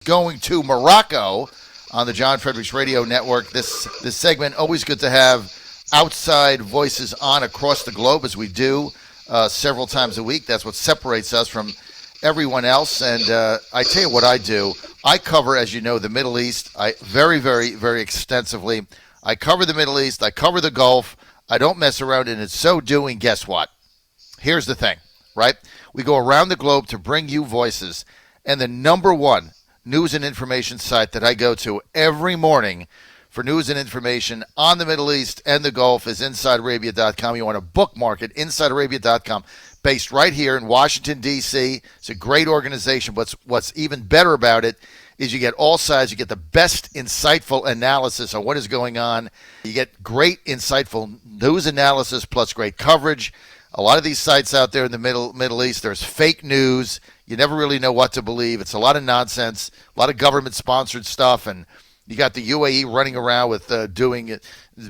going to Morocco on the John Fredericks Radio Network. This segment, always good to have outside voices on across the globe, as we do several times a week. That's what separates us from everyone else. And I tell you what I do. I cover, as you know, the Middle East very, very, very extensively. I cover the Middle East. I cover the Gulf. I don't mess around, and in so doing, guess what? Here's the thing, right? We go around the globe to bring you voices, and the number one news and information site that I go to every morning for news and information on the Middle East and the Gulf is InsideArabia.com. You want to bookmark it, InsideArabia.com, based right here in Washington, D.C. It's a great organization, but what's even better about it is you get all sides. You get the best insightful analysis on what is going on. You get great insightful news analysis plus great coverage. A lot of these sites out there in the Middle East, there's fake news. You never really know what to believe. It's a lot of nonsense, a lot of government-sponsored stuff, and you got the UAE running around with doing it,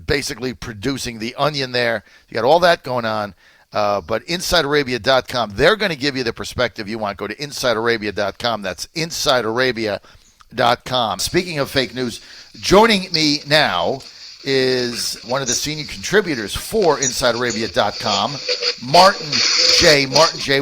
basically producing the onion there. You got all that going on. But InsideArabia.com, they're going to give you the perspective you want. Go to InsideArabia.com. That's InsideArabia.com. Speaking of fake news, joining me now is one of the senior contributors for InsideArabia.com, Martin J.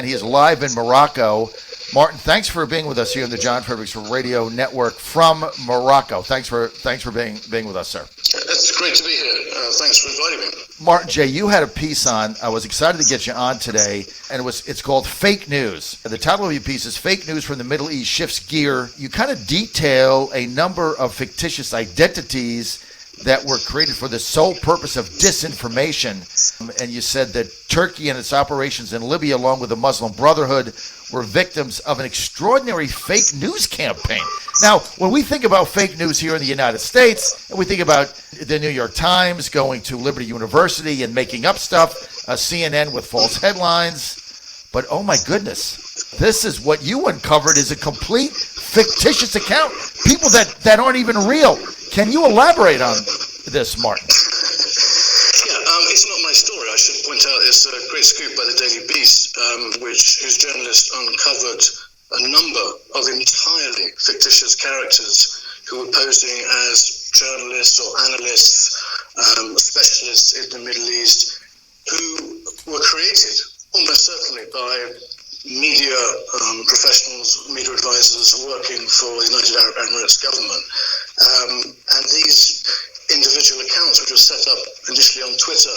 He is live in Morocco. Martin, thanks for being with us here on the John Fredericks Radio Network from Morocco. Thanks for being with us, sir. It's great to be here. Thanks for inviting me. Martin J., you had a piece on. I was excited to get you on today, and it's called Fake News. The title of your piece is Fake News from the Middle East Shifts Gear. You kind of detail a number of fictitious identities that were created for the sole purpose of disinformation. And you said that Turkey and its operations in Libya, along with the Muslim Brotherhood, were victims of an extraordinary fake news campaign. Now, when we think about fake news here in the United States, and we think about the New York Times going to Liberty University and making up stuff, CNN with false headlines, but oh my goodness, this is what you uncovered is a complete fictitious account. People that aren't even real. Can you elaborate on this, Martin? It's not my story. I should point out it's a great scoop by the Daily Beast, whose journalists uncovered a number of entirely fictitious characters who were posing as journalists or analysts, specialists in the Middle East, who were created almost certainly by media professionals, media advisors working for the United Arab Emirates government. And these individual accounts, which were set up initially on Twitter,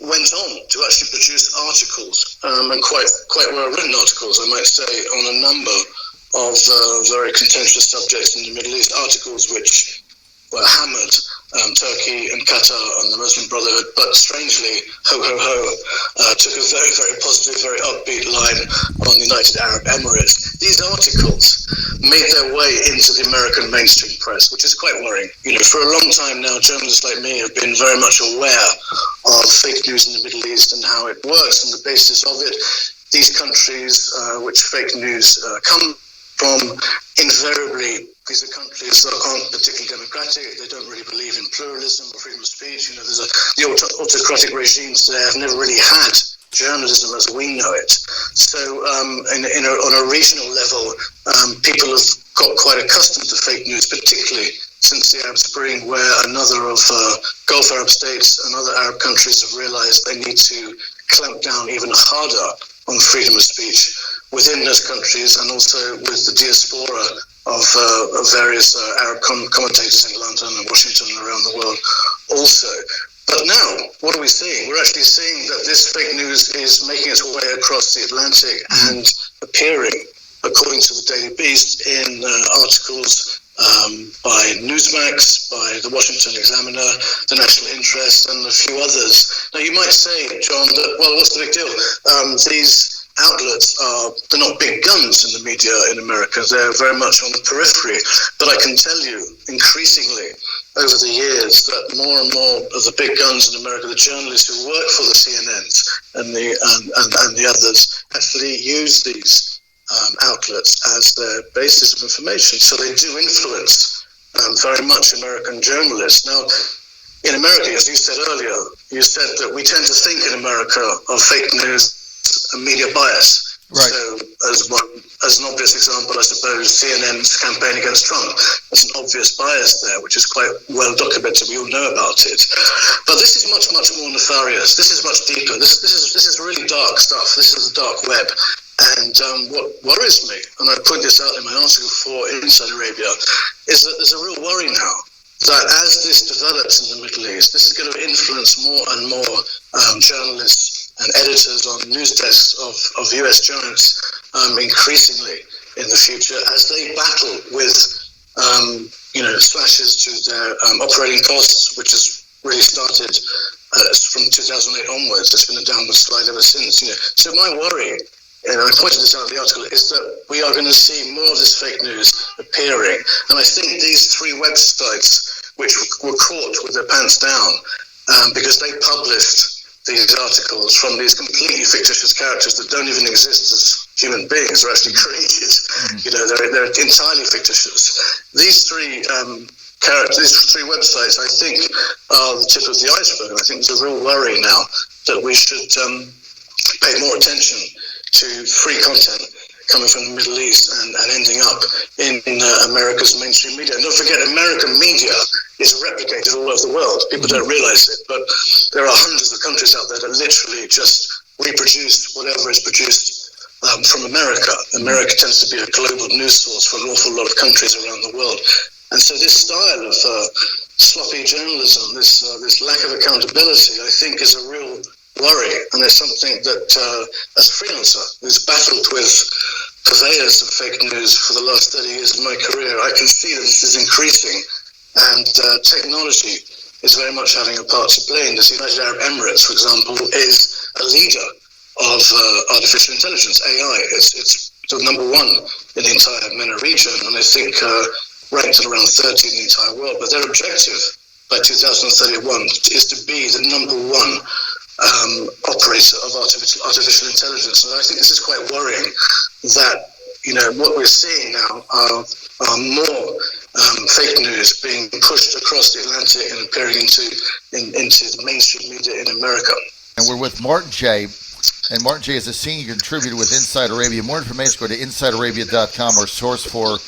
went on to actually produce articles, and quite well-written articles, I might say, on a number of very contentious subjects in the Middle East, articles which were hammered Turkey and Qatar and the Muslim Brotherhood, but strangely, took a very, very positive, very upbeat line on the United Arab Emirates. These articles made their way into the American mainstream press, which is quite worrying. For a long time now, journalists like me have been very much aware of fake news in the Middle East and how it works on the basis of it. These countries which fake news come from, invariably, these are countries that aren't particularly democratic. They don't really believe in pluralism or freedom of speech. The autocratic regimes there have never really had journalism as we know it. So on a regional level, people have got quite accustomed to fake news, particularly since the Arab Spring, where another of Gulf Arab states and other Arab countries have realized they need to clamp down even harder on freedom of speech within those countries, and also with the diaspora of various Arab commentators in London and Washington and around the world also. But now, what are we seeing? We're actually seeing that this fake news is making its way across the Atlantic and appearing, according to the Daily Beast, in articles by Newsmax, by the Washington Examiner, the National Interest, and a few others. Now, you might say, John, that, well, what's the big deal? These outlets they're not big guns in the media in America. They're very much on the periphery. But I can tell you, increasingly, over the years, that more and more of the big guns in America, the journalists who work for the CNNs and the others, actually use these outlets as their basis of information. So they do influence very much American journalists. Now, in America, as you said earlier, you said that we tend to think in America of fake news and media bias. Right. So as an obvious example, I suppose, CNN's campaign against Trump. There's an obvious bias there, which is quite well documented. We all know about it. But this is much, much more nefarious. This is much deeper. This is really dark stuff. This is the dark web. And what worries me, and I put this out in my article for Inside Arabia, is that there's a real worry now that as this develops in the Middle East, this is going to influence more and more journalists and editors on news desks of US giants increasingly in the future as they battle with slashes to their operating costs, which has really started from 2008 onwards. It's been a downward slide ever since. So my worry, and I pointed this out in the article, is that we are going to see more of this fake news appearing. And I think these three websites, which were caught with their pants down because they published these articles from these completely fictitious characters that don't even exist as human beings, are actually created. They're entirely fictitious. These three websites, I think, are the tip of the iceberg. And I think there's a real worry now that we should pay more attention to free content coming from the Middle East and ending up in America's mainstream media. And don't forget, American media is replicated all over the world. People don't realize it, but there are hundreds of countries out there that literally just reproduce whatever is produced from America. America tends to be a global news source for an awful lot of countries around the world. And so this style of sloppy journalism, this lack of accountability, I think is a real worry, and it's something that as a freelancer who's battled with purveyors of fake news for the last 30 years of my career, I can see that this is increasing, and technology is very much having a part to play in this. United Arab Emirates, for example, is a leader of artificial intelligence, AI. It's the number one in the entire MENA region, and I think ranked at around 30 in the entire world. But their objective by 2031 is to be the number one operator of artificial intelligence. And I think this is quite worrying that, what we're seeing now are more fake news being pushed across the Atlantic and appearing into the mainstream media in America. And we're with Martin J. And Martin J. is a senior contributor with Inside Arabia. More information, go to InsideArabia.com, our source for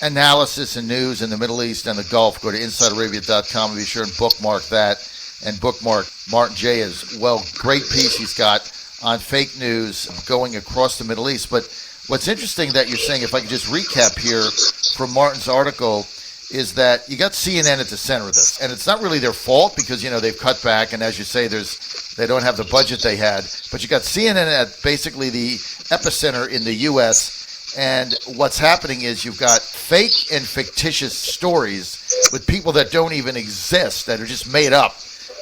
analysis and news in the Middle East and the Gulf. Go to InsideArabia.com and be sure and bookmark that. And bookmark Martin J. as well. Great piece he's got on fake news going across the Middle East. But what's interesting that you're saying, if I could just recap here from Martin's article, is that you got CNN at the center of this. And it's not really their fault because, they've cut back. And as you say, they don't have the budget they had. But you got CNN at basically the epicenter in the U.S. And what's happening is you've got fake and fictitious stories with people that don't even exist, that are just made up.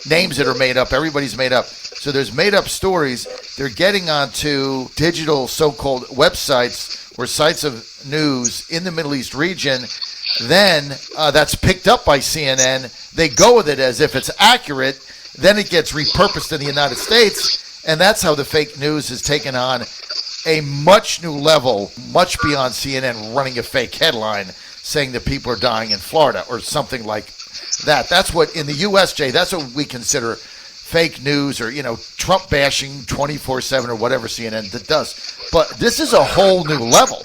Names that are made up. Everybody's made up. So there's made up stories. They're getting onto digital so-called websites or sites of news in the Middle East region. Then that's picked up by CNN. They go with it as if it's accurate. Then it gets repurposed in the United States. And that's how the fake news has taken on a much new level, much beyond CNN running a fake headline saying that people are dying in Florida or something like that. That's what, in the U.S., Jay, that's what we consider fake news or, Trump bashing 24/7 or whatever CNN that does. But this is a whole new level.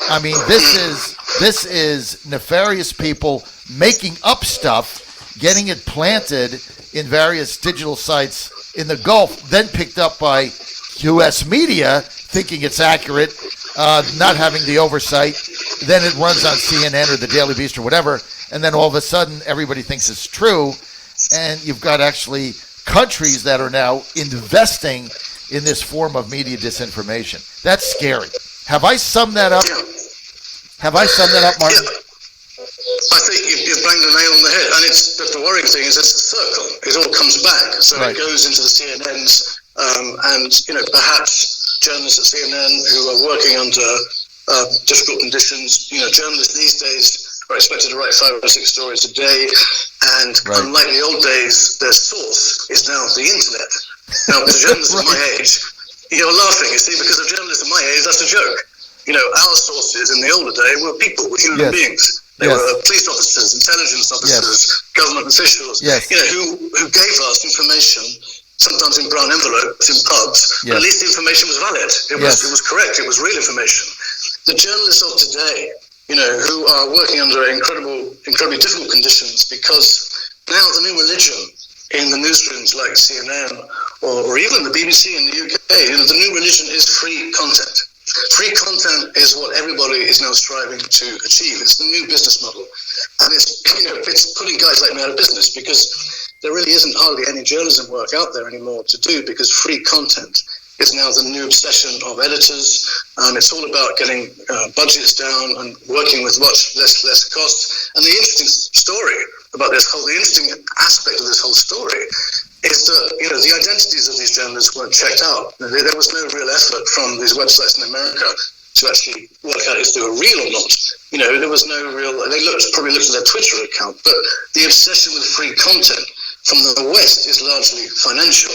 I mean, this is nefarious people making up stuff, getting it planted in various digital sites in the Gulf, then picked up by U.S. media thinking it's accurate, not having the oversight. Then it runs on CNN or the Daily Beast or whatever. And then all of a sudden, everybody thinks it's true, and you've got actually countries that are now investing in this form of media disinformation. That's scary. Have I summed that up? Yeah. Have I summed that up, Martin? Yeah. I think you've banged the nail on the head, and the worrying thing is it's the circle. It all comes back, so right. It goes into the CNNs, and perhaps journalists at CNN who are working under difficult conditions. Journalists these days are expected to write 5 or 6 stories a day, and right. Unlike the old days, their source is now the internet. Now, because journalists right. of my age, you're laughing, you see, because of journalists of my age, that's a joke. Our sources in the older day were people, were human yes. beings. They yes. were police officers, intelligence officers, yes. government officials, yes. who gave us information sometimes in brown envelopes, in pubs, but at least the information was valid. It was correct. It was real information. The journalists of today, who are working under incredibly difficult conditions, because now the new religion in the newsrooms like CNN or even the BBC in the UK, the new religion is free content. Free content is what everybody is now striving to achieve. It's the new business model. And it's putting guys like me out of business, because there really isn't hardly any journalism work out there anymore to do, because free content is now the new obsession of editors. It's all about getting budgets down and working with much less costs. And the interesting story about the interesting aspect of this whole story is that, the identities of these journalists weren't checked out. There was no real effort from these websites in America to actually work out if they were real or not. There was no real, they probably looked at their Twitter account, but the obsession with free content from the West is largely financial.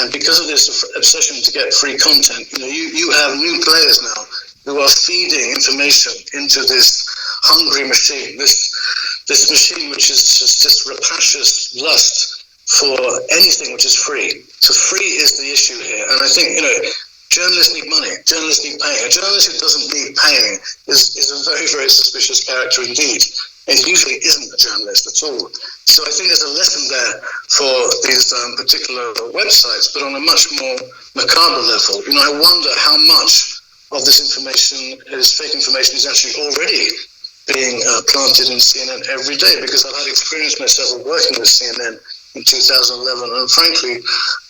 And because of this obsession to get free content, you have new players now who are feeding information into this hungry machine, this machine which is just this rapacious lust for anything which is free. So free is the issue here. And I think, journalists need money. Journalists need paying. A journalist who doesn't need paying is a very, very suspicious character indeed. And usually isn't a journalist at all. So I think there's a lesson there for these particular websites, but on a much more macabre level. I wonder how much of this information, fake information, is actually already being planted in CNN every day, because I've had experience myself of working with CNN in 2011, and frankly,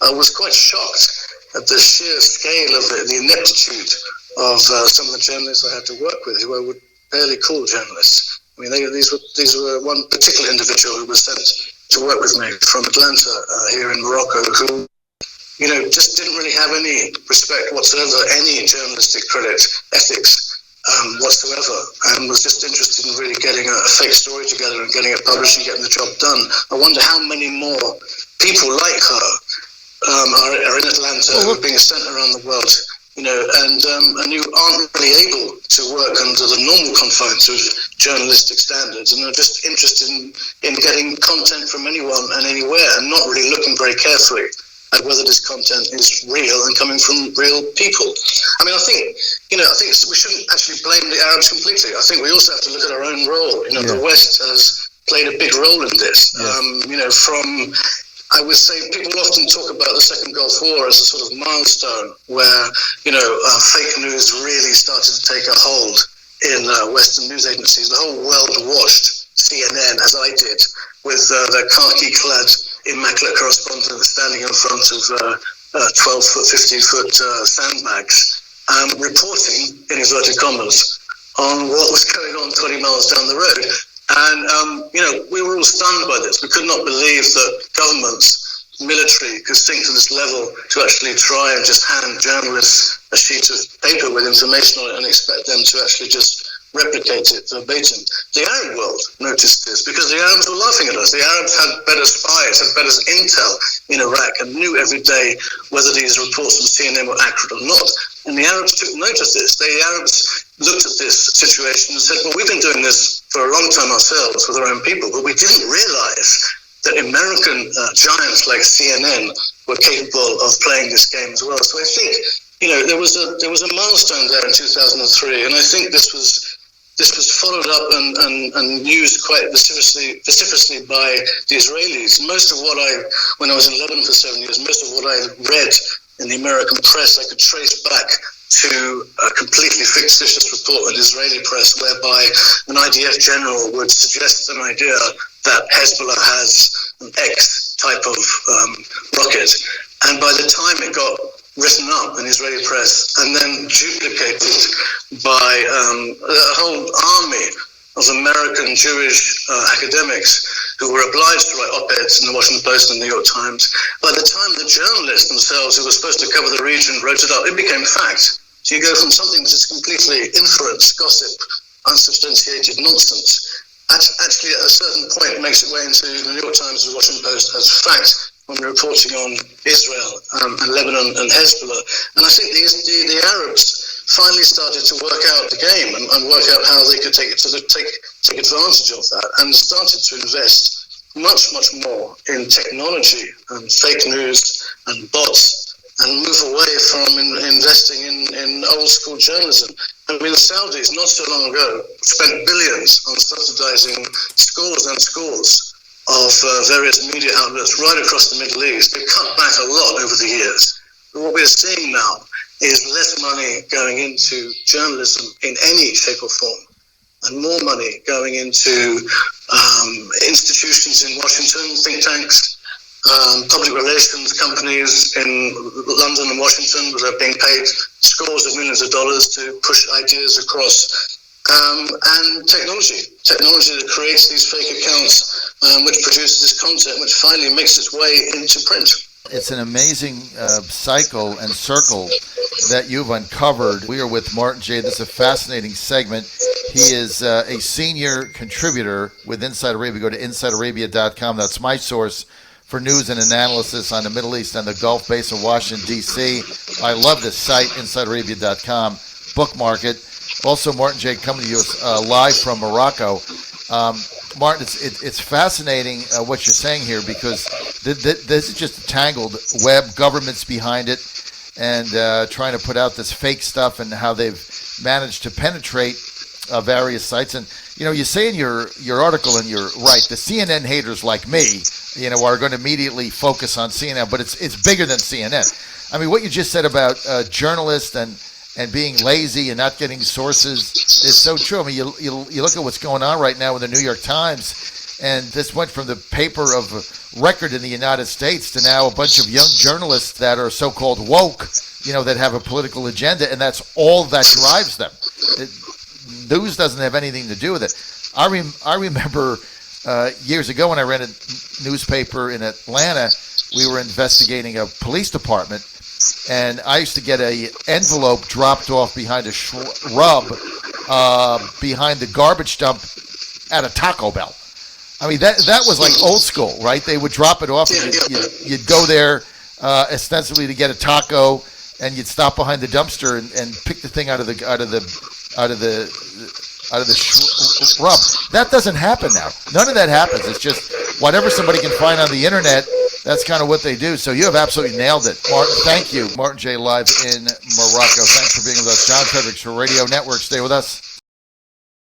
I was quite shocked at the sheer scale of the ineptitude of some of the journalists I had to work with, who I would barely call journalists. I mean, these were one particular individual who was sent to work with me from Atlanta here in Morocco, who, just didn't really have any respect whatsoever, any journalistic credit, ethics whatsoever, and was just interested in really getting a fake story together and getting it published and getting the job done. I wonder how many more people like her are in Atlanta who are being sent around the world, and who aren't really able to work under the normal confines of journalistic standards, and are just interested in getting content from anyone and anywhere, and not really looking very carefully at whether this content is real and coming from real people. I mean, I think we shouldn't actually blame the Arabs completely. I think we also have to look at our own role. The West has played a big role in this. I would say people often talk about the Second Gulf War as a sort of milestone where, fake news really started to take a hold in Western news agencies. The whole world watched CNN, as I did, with their khaki-clad immaculate correspondent standing in front of 12-foot, 15-foot sandbags, reporting, in inverted commas, on what was going on 20 miles down the road. And, we were all stunned by this. We could not believe that governments, military, could sink to this level to actually try and just hand journalists a sheet of paper with information on it and expect them to actually just replicate it verbatim. The Arab world noticed this because the Arabs were laughing at us. The Arabs had better spies, had better intel in Iraq, and knew every day whether these reports from CNN were accurate or not. And the Arabs took note of this. The Arabs looked at this situation and said, well, we've been doing this for a long time ourselves with our own people, but we didn't realize that American giants like CNN were capable of playing this game as well. So I think, there was a milestone there in 2003, and I think this was followed up and used quite vociferously by the Israelis. Most of what when I was in Lebanon for 7 years, most of what I read in the American press, I could trace back to a completely fictitious report in the Israeli press whereby an IDF general would suggest an idea that Hezbollah has an X type of rocket. And by the time it got written up in the Israeli press and then duplicated by a whole army of American Jewish academics who were obliged to write op-eds in the Washington Post and the New York Times. By the time the journalists themselves who were supposed to cover the region wrote it up, it became fact. So you go from something which is completely inference, gossip, unsubstantiated nonsense. Actually, at a certain point, it makes its way into the New York Times and the Washington Post as fact when we're reporting on Israel and Lebanon and Hezbollah. And I think the Arabs finally started to work out the game and work out how they could take advantage of that, and started to invest much, much more in technology and fake news and bots, and move away from investing in old school journalism. I mean, the Saudis, not so long ago, spent billions on subsidizing scores and scores of various media outlets right across the Middle East. They cut back a lot over the years. But what we're seeing now is less money going into journalism in any shape or form, and more money going into institutions in Washington, think tanks, public relations companies in London and Washington that are being paid scores of millions of dollars to push ideas across, and technology that creates these fake accounts, which produces this content, which finally makes its way into print. It's an amazing cycle and circle that you've uncovered. We are with Martin J. This is a fascinating segment. He is a senior contributor with Inside Arabia. Go to InsideArabia.com. That's my source for news and analysis on the Middle East and the Gulf base of Washington, D.C. I love this site, InsideArabia.com. Bookmark it. Also, Martin J. coming to you live from Morocco. Martin, it's fascinating what you're saying here, because this is just a tangled web. Governments behind it, and trying to put out this fake stuff, and how they've managed to penetrate various sites. And you say in your article, and you're right, the CNN haters like me, are going to immediately focus on CNN, but it's bigger than CNN. I mean, what you just said about journalists and being lazy and not getting sources is so true. I mean, you look at what's going on right now with the New York Times, and this went from the paper of record in the United States to now a bunch of young journalists that are so-called woke, that have a political agenda, and that's all that drives them. News doesn't have anything to do with it. I remember years ago when I ran a newspaper in Atlanta, we were investigating a police department, and I used to get a envelope dropped off behind a shrub behind the garbage dump at a Taco Bell. I mean, that was like old school, right? They would drop it off, and you'd go there ostensibly to get a taco, and you'd stop behind the dumpster and pick the thing out of the shrub. That doesn't happen now. None of that happens. It's just whatever somebody can find on the internet. That's kind of what they do. So you have absolutely nailed it, Martin. Thank you. Martin J. live in Morocco. Thanks for being with us. John Fredericks Radio Network. Stay with us.